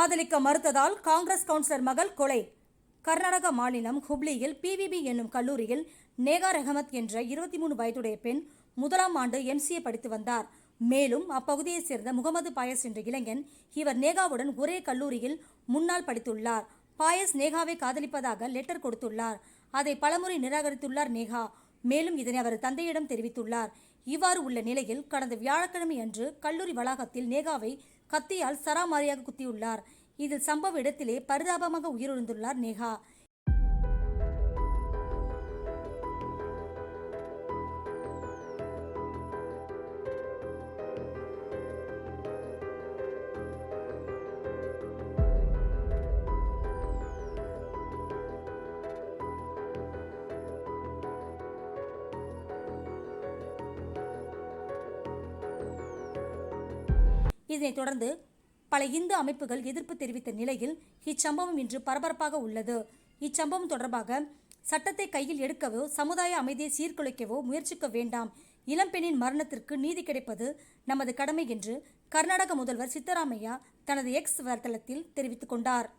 காதலிக்க மறுத்ததால் காங்கிரஸ் கவுன்சிலர் மகள் கொலை. கர்நாடக மாநிலம் ஹுப்ளியில் பிவிபி என்னும் கல்லூரியில் நேகா ரெஹமத் என்ற 23 வயதுடைய பெண் முதலாம் ஆண்டு MCA படித்து வந்தார். மேலும் அப்பகுதியைச் சேர்ந்த முகமது பாயஸ் என்ற இளைஞன் இவர் நேகாவுடன் ஒரே கல்லூரியில் முன்னால் படித்துள்ளார். பாயஸ் நேகாவை காதலிப்பதாக லெட்டர் கொடுத்துள்ளார். அதை பலமுறை நிராகரித்துள்ளார் நேகா. மேலும் இதனை அவர் தந்தையிடம் தெரிவித்துள்ளார். இவ்வாறு உள்ள நிலையில் கடந்த வியாழக்கிழமை அன்று கல்லூரி வளாகத்தில் நேகாவை கத்தியால் சராமாரியாக குத்தியுள்ளார். இதில் சம்பவ இடத்திலே பரிதாபமாக உயிரிழந்துள்ளார் நேகா. இதனைத் தொடர்ந்து பல இந்து அமைப்புகள் எதிர்ப்பு தெரிவித்த நிலையில் இச்சம்பவம் இன்று பரபரப்பாக உள்ளது. இச்சம்பவம் தொடர்பாக சட்டத்தை கையில் எடுக்கவோ சமுதாய அமைதியை சீர்குலைக்கவோ முயற்சிக்க வேண்டாம். இளம்பெண்ணின் மரணத்திற்கு நீதி கிடைப்பது நமது கடமை என்று கர்நாடக முதல்வர் சித்தராமையா தனது எக்ஸ் வலைத்தளத்தில் தெரிவித்துக் கொண்டார்.